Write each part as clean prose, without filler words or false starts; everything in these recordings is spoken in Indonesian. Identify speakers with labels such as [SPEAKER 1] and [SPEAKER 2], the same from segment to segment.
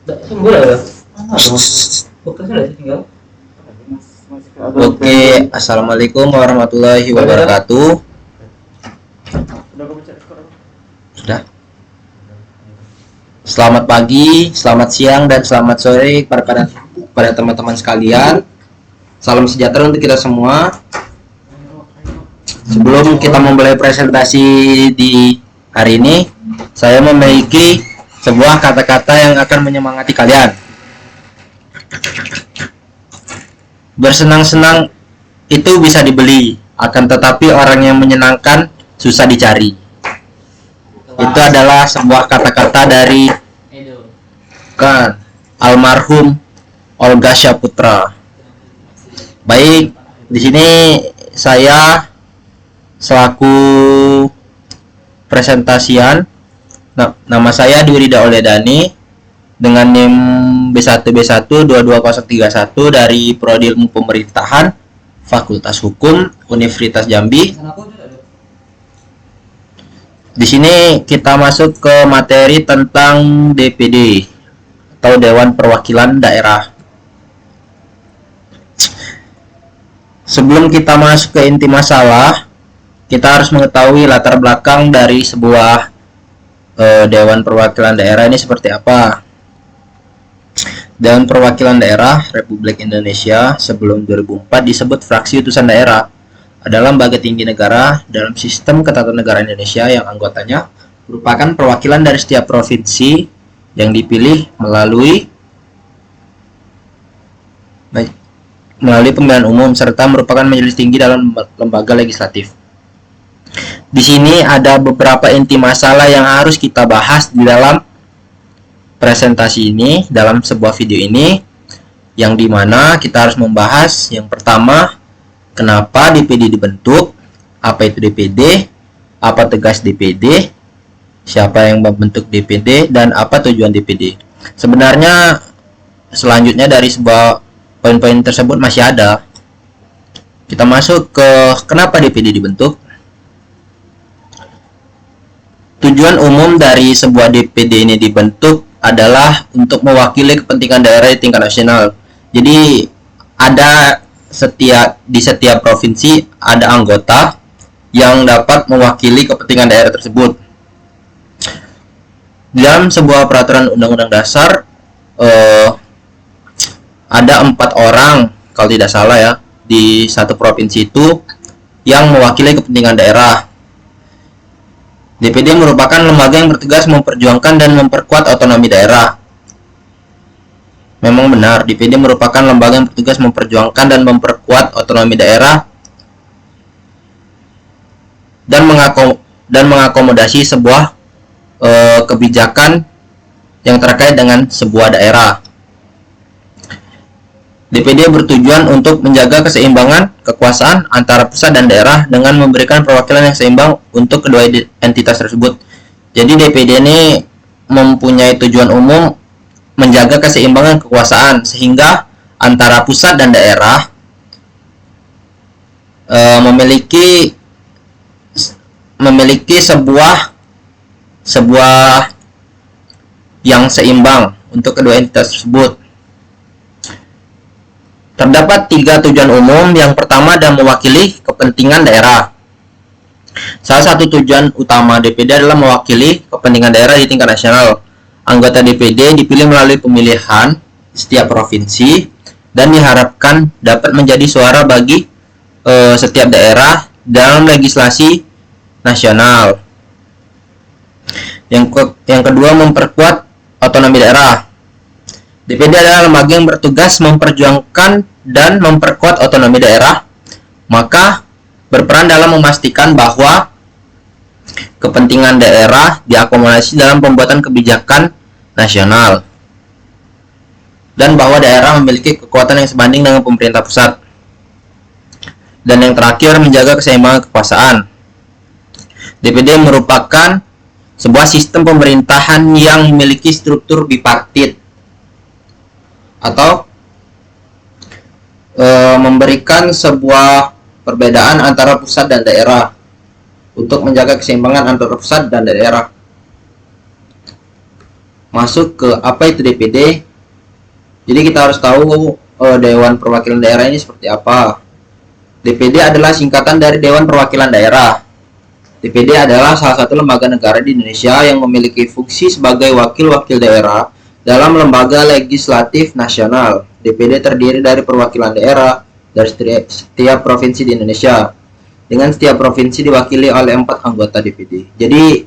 [SPEAKER 1] Boleh ya? Bekasnya udah tinggal.
[SPEAKER 2] Oke, assalamualaikum warahmatullahi wabarakatuh. Sudah. Selamat pagi, selamat siang, dan selamat sore pada teman-teman sekalian. Salam sejahtera untuk kita semua. Sebelum kita memulai presentasi di hari ini, saya memiliki sebuah kata-kata yang akan menyemangati kalian. Bersenang-senang itu bisa dibeli, akan tetapi orang yang menyenangkan susah dicari. Itu adalah sebuah kata-kata dari almarhum Olga Syaputra. Baik, di sini saya selaku presentasian. Nama saya Dwi Rida Oledani dengan NIM B1B1 22031 dari Prodi Ilmu Pemerintahan Fakultas Hukum Universitas Jambi. Di sini kita masuk ke materi tentang DPD atau Dewan Perwakilan Daerah. Sebelum kita masuk ke inti masalah, kita harus mengetahui latar belakang dari sebuah Dewan Perwakilan Daerah ini seperti apa. Dewan Perwakilan Daerah Republik Indonesia sebelum 2004 disebut Fraksi Utusan Daerah, adalah lembaga tinggi negara dalam sistem ketatanegaraan Indonesia yang anggotanya merupakan perwakilan dari setiap provinsi yang dipilih melalui pemilihan umum serta merupakan majelis tinggi dalam lembaga legislatif. Di sini ada beberapa inti masalah yang harus kita bahas di dalam presentasi ini, dalam sebuah video ini, yang dimana kita harus membahas yang pertama, kenapa DPD dibentuk, apa itu DPD, apa tugas DPD, siapa yang membentuk DPD, dan apa tujuan DPD. Sebenarnya selanjutnya dari sebuah poin-poin tersebut masih ada. Kita masuk ke kenapa DPD dibentuk. Tujuan umum dari sebuah DPD ini dibentuk adalah untuk mewakili kepentingan daerah di tingkat nasional. Jadi ada di setiap provinsi ada anggota yang dapat mewakili kepentingan daerah tersebut. Dalam sebuah peraturan undang-undang dasar ada 4 orang kalau tidak salah ya di satu provinsi itu yang mewakili kepentingan daerah. DPD merupakan lembaga yang bertugas memperjuangkan dan memperkuat otonomi daerah. Memang benar, DPD merupakan lembaga yang bertugas memperjuangkan dan memperkuat otonomi daerah dan mengakomodasi sebuah kebijakan yang terkait dengan sebuah daerah. DPD bertujuan untuk menjaga keseimbangan kekuasaan antara pusat dan daerah dengan memberikan perwakilan yang seimbang untuk kedua entitas tersebut. Jadi DPD ini mempunyai tujuan umum menjaga keseimbangan kekuasaan sehingga antara pusat dan daerah memiliki sebuah yang seimbang untuk kedua entitas tersebut. Terdapat 3 tujuan umum. Yang pertama adalah mewakili kepentingan daerah. Salah satu tujuan utama DPD adalah mewakili kepentingan daerah di tingkat nasional. Anggota DPD dipilih melalui pemilihan setiap provinsi dan diharapkan dapat menjadi suara bagi setiap daerah dalam legislasi nasional. Yang kedua, memperkuat otonomi daerah. DPD adalah lembaga yang bertugas memperjuangkan dan memperkuat otonomi daerah, maka berperan dalam memastikan bahwa kepentingan daerah diakomodasi dalam pembuatan kebijakan nasional dan bahwa daerah memiliki kekuatan yang sebanding dengan pemerintah pusat. Dan yang terakhir, menjaga keseimbangan kekuasaan. DPD merupakan sebuah sistem pemerintahan yang memiliki struktur bipartit atau memberikan sebuah perbedaan antara pusat dan daerah untuk menjaga keseimbangan antara pusat dan daerah. masuk ke apa itu DPD. Jadi kita harus tahu Dewan Perwakilan Daerah ini seperti apa. DPD adalah singkatan dari Dewan Perwakilan Daerah. DPD adalah salah satu lembaga negara di Indonesia yang memiliki fungsi sebagai wakil-wakil daerah dalam lembaga legislatif nasional. DPD terdiri dari perwakilan daerah dari setiap provinsi di Indonesia, dengan setiap provinsi diwakili oleh 4 anggota DPD. Jadi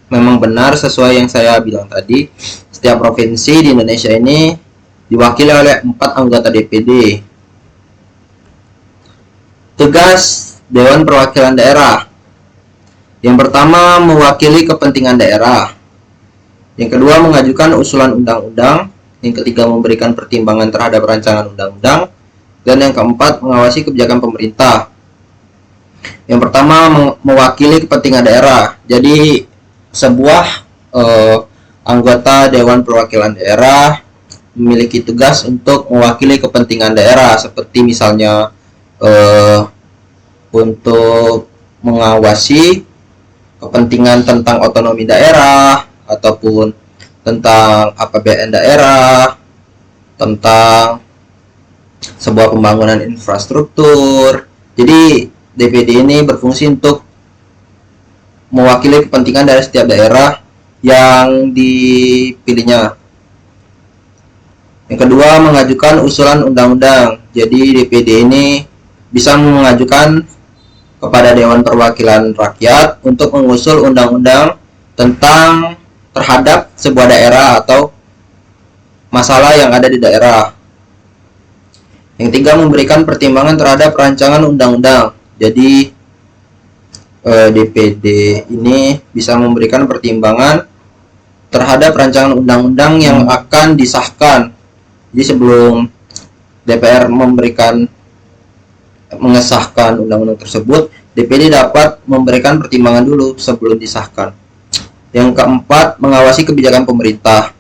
[SPEAKER 2] memang benar sesuai yang saya bilang tadi, setiap provinsi di Indonesia ini diwakili oleh 4 anggota DPD. Tugas Dewan Perwakilan Daerah. Yang pertama, mewakili kepentingan daerah. Yang kedua, mengajukan usulan undang-undang. Yang ketiga, memberikan pertimbangan terhadap rancangan undang-undang. Dan yang keempat, mengawasi kebijakan pemerintah. Yang pertama, mewakili kepentingan daerah. Jadi sebuah anggota Dewan Perwakilan Daerah memiliki tugas untuk mewakili kepentingan daerah, seperti misalnya untuk mengawasi kepentingan tentang otonomi daerah, ataupun tentang APBN daerah, tentang sebuah pembangunan infrastruktur. Jadi DPD ini berfungsi untuk mewakili kepentingan dari setiap daerah yang dipilihnya. Yang kedua, mengajukan usulan undang-undang. Jadi DPD ini bisa mengajukan kepada Dewan Perwakilan Rakyat untuk mengusul undang-undang tentang terhadap sebuah daerah atau masalah yang ada di daerah. Yang tiga, memberikan pertimbangan terhadap rancangan undang-undang. Jadi DPD ini bisa memberikan pertimbangan terhadap rancangan undang-undang yang akan disahkan. Jadi sebelum DPR mengesahkan undang-undang tersebut, DPD dapat memberikan pertimbangan dulu sebelum disahkan. Yang keempat, mengawasi kebijakan pemerintah.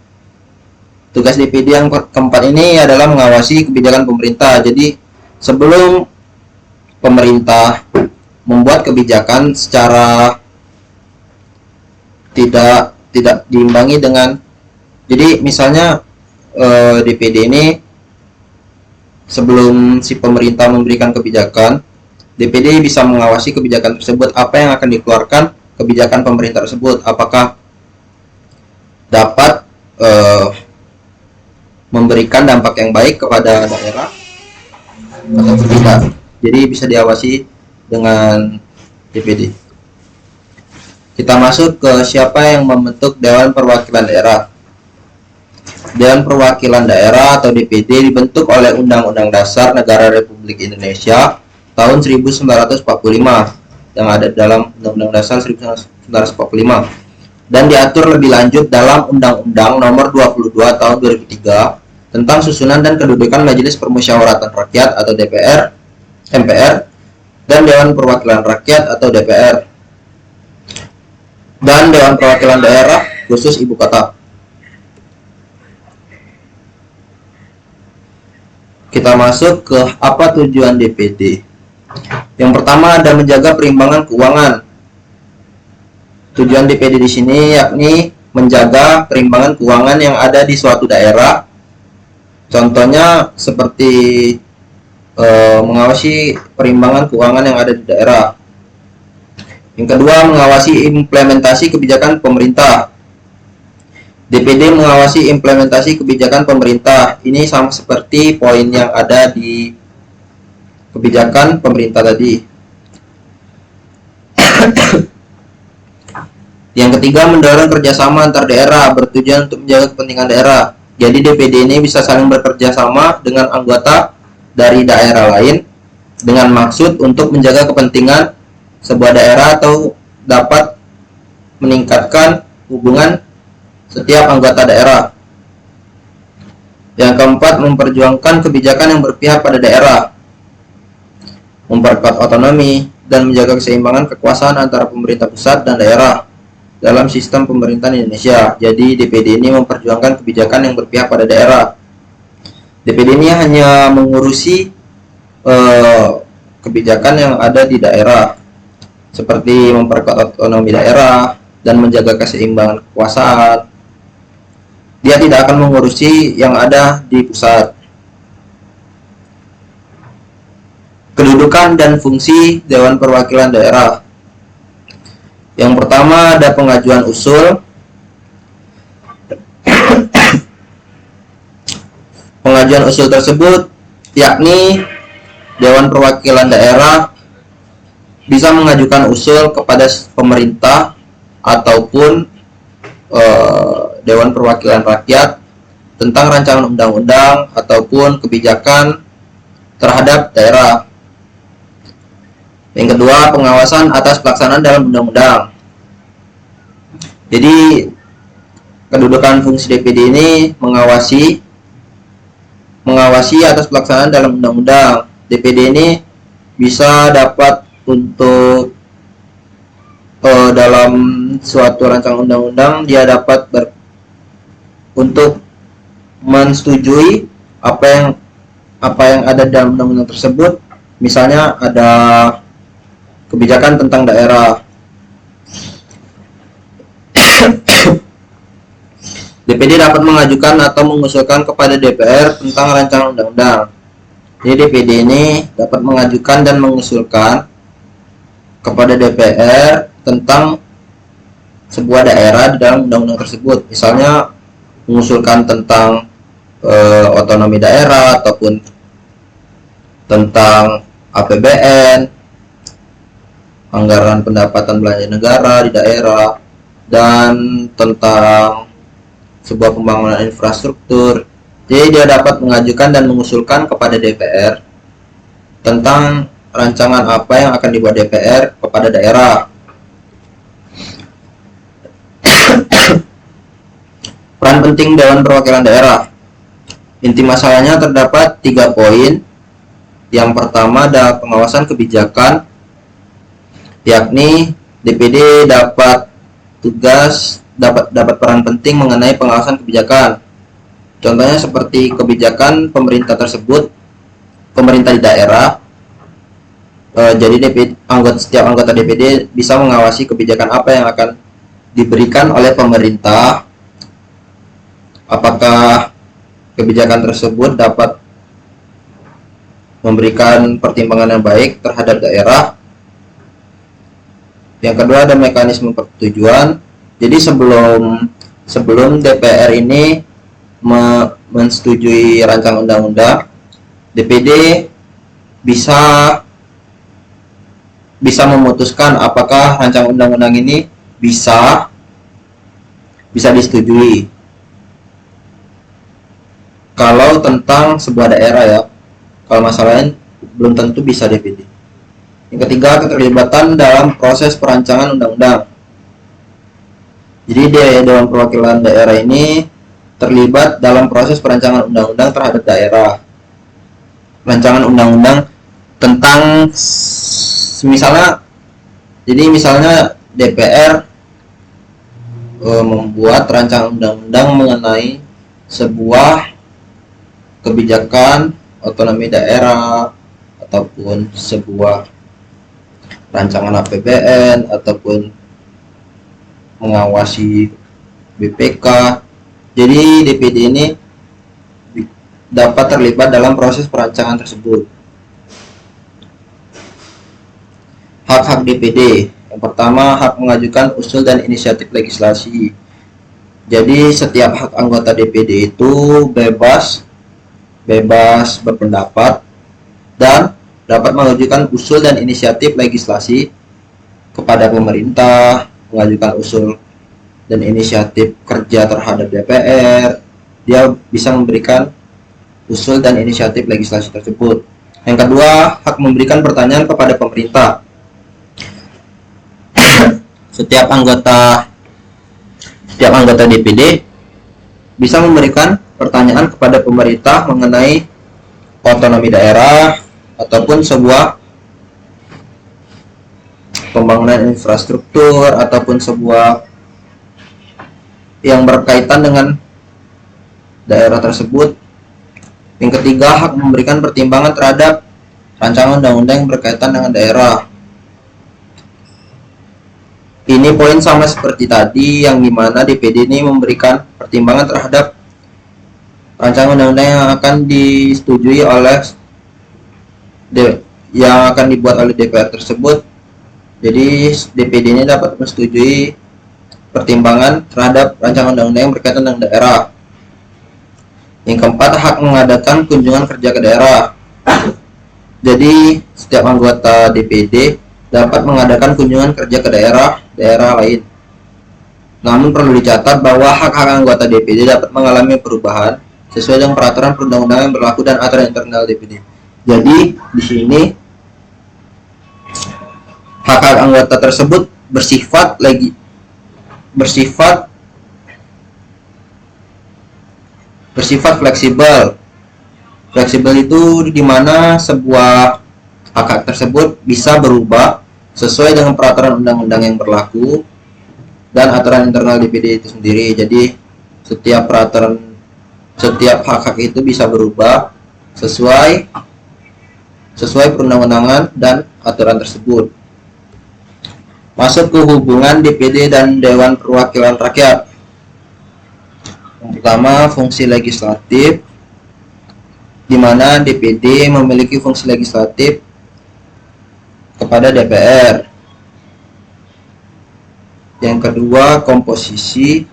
[SPEAKER 2] Tugas DPD yang keempat ini adalah mengawasi kebijakan pemerintah. Jadi sebelum pemerintah membuat kebijakan secara tidak diimbangi dengan, jadi misalnya DPD ini sebelum si pemerintah memberikan kebijakan, DPD bisa mengawasi kebijakan tersebut, apa yang akan dikeluarkan kebijakan pemerintah tersebut, apakah dapat memberikan dampak yang baik kepada daerah atau tidak. Jadi bisa diawasi dengan DPD. Kita masuk ke siapa yang membentuk Dewan Perwakilan Daerah. Dewan Perwakilan Daerah atau DPD dibentuk oleh Undang-Undang Dasar Negara Republik Indonesia tahun 1945 yang ada dalam Undang-Undang Dasar 1945 dan diatur lebih lanjut dalam Undang-Undang Nomor 22 Tahun 2003 tentang susunan dan kedudukan Majelis Permusyawaratan Rakyat atau DPR, MPR, dan Dewan Perwakilan Rakyat atau DPR, dan Dewan Perwakilan Daerah khusus Ibu Kota. Kita masuk ke apa tujuan DPD. Yang pertama ada menjaga perimbangan keuangan. Tujuan DPD di sini yakni menjaga perimbangan keuangan yang ada di suatu daerah. Contohnya seperti mengawasi perimbangan keuangan yang ada di daerah. Yang kedua, mengawasi implementasi kebijakan pemerintah. DPD mengawasi implementasi kebijakan pemerintah. Ini sama seperti poin yang ada di kebijakan pemerintah tadi. Yang ketiga, mendorong kerjasama antar daerah bertujuan untuk menjaga kepentingan daerah. Jadi DPD ini bisa saling bekerja sama dengan anggota dari daerah lain dengan maksud untuk menjaga kepentingan sebuah daerah atau dapat meningkatkan hubungan setiap anggota daerah. Yang keempat, memperjuangkan kebijakan yang berpihak pada daerah, memperkuat otonomi, dan menjaga keseimbangan kekuasaan antara pemerintah pusat dan daerah dalam sistem pemerintahan Indonesia. Jadi DPD ini memperjuangkan kebijakan yang berpihak pada daerah. DPD ini hanya mengurusi kebijakan yang ada di daerah, seperti memperkuat otonomi daerah dan menjaga keseimbangan kekuasaan. Dia tidak akan mengurusi yang ada di pusat. Kedudukan dan fungsi Dewan Perwakilan Daerah. Yang pertama ada pengajuan usul. Pengajuan usul tersebut yakni Dewan Perwakilan Daerah bisa mengajukan usul kepada pemerintah ataupun Dewan Perwakilan Rakyat tentang rancangan undang-undang ataupun kebijakan terhadap daerah. Yang kedua, pengawasan atas pelaksanaan dalam undang-undang. Jadi kedudukan fungsi DPD ini mengawasi atas pelaksanaan dalam undang-undang. DPD ini bisa dapat untuk dalam suatu rancangan undang-undang dia dapat untuk mensetujui apa yang ada dalam undang-undang tersebut. Misalnya ada kebijakan tentang daerah. DPD dapat mengajukan atau mengusulkan kepada DPR tentang rancangan undang-undang. Jadi DPD ini dapat mengajukan dan mengusulkan kepada DPR tentang sebuah daerah di dalam undang-undang tersebut. Misalnya mengusulkan tentang otonomi daerah ataupun tentang APBN, anggaran pendapatan belanja negara di daerah, dan tentang sebuah pembangunan infrastruktur. Jadi dia dapat mengajukan dan mengusulkan kepada DPR tentang rancangan apa yang akan dibuat DPR kepada daerah. Peran penting Dewan Perwakilan Daerah. Inti masalahnya terdapat 3 poin. Yang pertama adalah pengawasan kebijakan, yakni DPD dapat peran penting mengenai pengawasan kebijakan. Contohnya seperti kebijakan pemerintah tersebut, pemerintah di daerah. Jadi setiap anggota DPD bisa mengawasi kebijakan apa yang akan diberikan oleh pemerintah. Apakah kebijakan tersebut dapat memberikan pertimbangan yang baik terhadap daerah. Yang kedua ada mekanisme persetujuan. Jadi sebelum DPR ini mensetujui rancangan undang-undang, DPD bisa memutuskan apakah rancangan undang-undang ini bisa disetujui. Kalau tentang sebuah daerah ya, kalau masalah lain belum tentu bisa DPD. Yang ketiga, keterlibatan dalam proses perancangan undang-undang. Jadi Dewan Perwakilan Daerah ini terlibat dalam proses perancangan undang-undang terhadap daerah. Rancangan undang-undang tentang misalnya DPR membuat rancangan undang-undang mengenai sebuah kebijakan otonomi daerah ataupun sebuah rancangan APBN ataupun mengawasi BPK. Jadi DPD ini dapat terlibat dalam proses perancangan tersebut. Hak-hak DPD. Yang pertama, hak mengajukan usul dan inisiatif legislasi. Jadi setiap hak anggota DPD itu bebas berpendapat dan dapat mengajukan usul dan inisiatif legislasi kepada pemerintah, mengajukan usul dan inisiatif kerja terhadap DPR. Dia bisa memberikan usul dan inisiatif legislasi tersebut. Yang kedua, hak memberikan pertanyaan kepada pemerintah. Setiap anggota DPD bisa memberikan pertanyaan kepada pemerintah mengenai otonomi daerah ataupun sebuah pembangunan infrastruktur ataupun sebuah yang berkaitan dengan daerah tersebut. Yang ketiga, hak memberikan pertimbangan terhadap rancangan undang-undang yang berkaitan dengan daerah. Ini poin sama seperti tadi, yang dimana DPD ini memberikan pertimbangan terhadap rancangan undang-undang yang akan disetujui oleh yang akan dibuat oleh DPR tersebut. Jadi DPD ini dapat menyetujui pertimbangan terhadap rancangan undang-undang yang berkaitan dengan daerah. Yang keempat, hak mengadakan kunjungan kerja ke daerah. Jadi setiap anggota DPD dapat mengadakan kunjungan kerja ke daerah lain. Namun perlu dicatat bahwa hak-hak anggota DPD dapat mengalami perubahan sesuai dengan peraturan perundang-undangan yang berlaku dan aturan internal DPD. Jadi di sini hak-hak anggota tersebut bersifat fleksibel. Fleksibel itu dimana sebuah hak tersebut bisa berubah sesuai dengan peraturan undang-undang yang berlaku dan aturan internal DPD itu sendiri. Jadi setiap hak itu bisa berubah sesuai perundang-undangan dan aturan tersebut. Masuk ke hubungan DPD dan Dewan Perwakilan Rakyat. Yang pertama, fungsi legislatif, di mana DPD memiliki fungsi legislatif kepada DPR. Yang kedua, komposisi.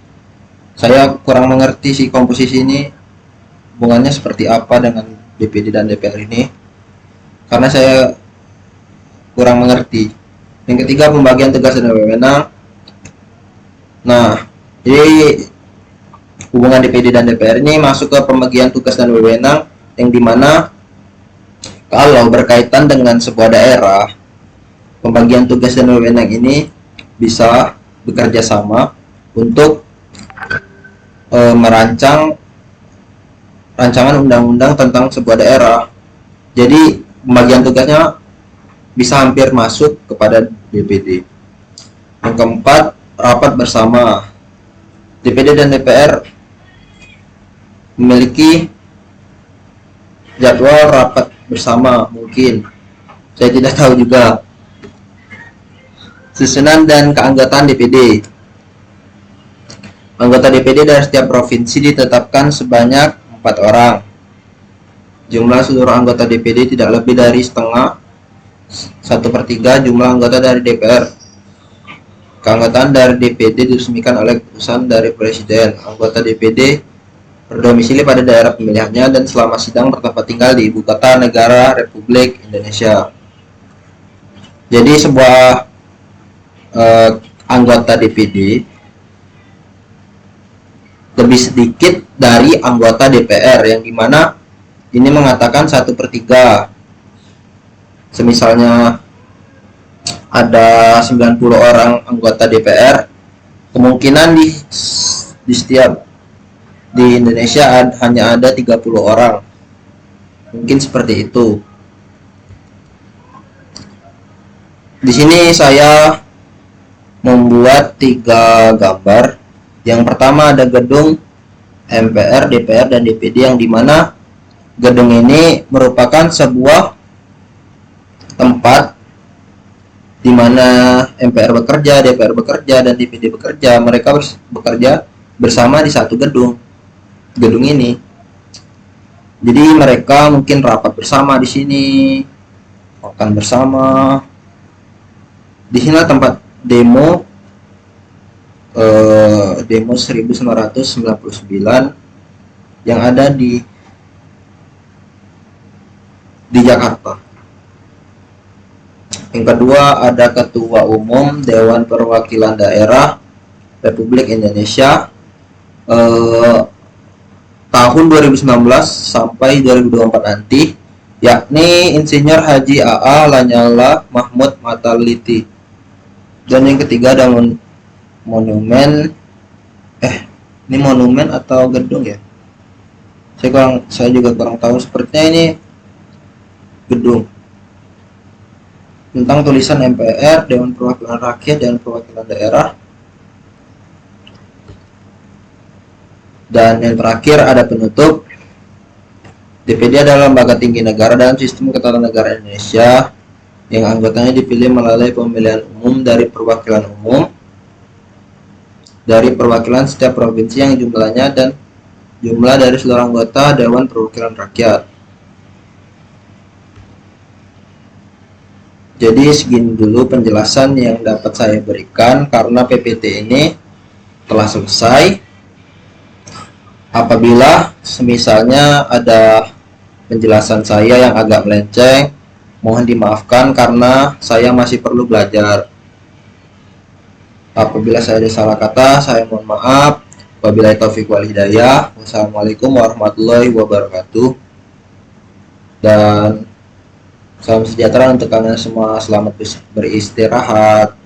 [SPEAKER 2] Saya kurang mengerti sih komposisi ini hubungannya seperti apa dengan DPD dan DPR ini, karena saya kurang mengerti. Yang ketiga, pembagian tugas dan wewenang. Nah, jadi hubungan DPD dan DPR ini masuk ke pembagian tugas dan wewenang, yang dimana kalau berkaitan dengan sebuah daerah, pembagian tugas dan wewenang ini bisa bekerja sama untuk merancang rancangan undang-undang tentang sebuah daerah. Jadi pembagian tugasnya bisa hampir masuk kepada DPD. Yang keempat, rapat bersama. DPD dan DPR memiliki jadwal rapat bersama, mungkin saya tidak tahu juga. Susunan dan keanggotaan DPD. Anggota DPD dari setiap provinsi ditetapkan sebanyak 4 orang. Jumlah seluruh anggota DPD tidak lebih dari setengah 1/3 jumlah anggota dari DPR. Keanggotaan dari DPD diresmikan oleh keputusan dari Presiden. Anggota DPD berdomisili pada daerah pemilihannya dan selama sidang bertempat tinggal di ibu kota negara Republik Indonesia. Jadi sebuah anggota DPD lebih sedikit dari anggota DPR, yang dimana ini mengatakan 1/3. Semisalnya ada 90 orang anggota DPR, kemungkinan di Indonesia hanya ada 30 orang, mungkin seperti itu. Di sini saya membuat 3 gambar. Yang pertama ada gedung MPR, DPR, dan DPD, yang dimana gedung ini merupakan sebuah tempat di mana MPR bekerja, DPR bekerja, dan DPD bekerja. Mereka bekerja bersama di satu gedung ini. Jadi mereka mungkin rapat bersama di sini, makan bersama. Di sini tempat demo 1999 yang ada di Jakarta. Yang kedua ada Ketua Umum Dewan Perwakilan Daerah Republik Indonesia tahun 2019 sampai 2024 nanti, yakni Insinyur Haji AA Lanyala Mahmud Mataliti. Dan yang ketiga ada monumen, ini monumen atau gedung ya? Saya juga kurang tahu. Sepertinya ini gedung. Tentang tulisan MPR, Dewan Perwakilan Rakyat, Dewan Perwakilan Daerah. Dan yang terakhir ada penutup. DPD adalah lembaga tinggi negara dalam sistem ketatanegaraan Indonesia yang anggotanya dipilih melalui pemilihan umum dari perwakilan umum dari perwakilan setiap provinsi yang jumlahnya dan jumlah dari seluruh anggota Dewan Perwakilan Rakyat. Jadi segini dulu penjelasan yang dapat saya berikan karena PPT ini telah selesai. Apabila semisalnya ada penjelasan saya yang agak melenceng, mohon dimaafkan karena saya masih perlu belajar. Apabila saya ada salah kata, saya mohon maaf. Wabillahi taufiq wal hidayah. Wassalamualaikum warahmatullahi wabarakatuh. Dan salam sejahtera untuk kalian semua. Selamat beristirahat.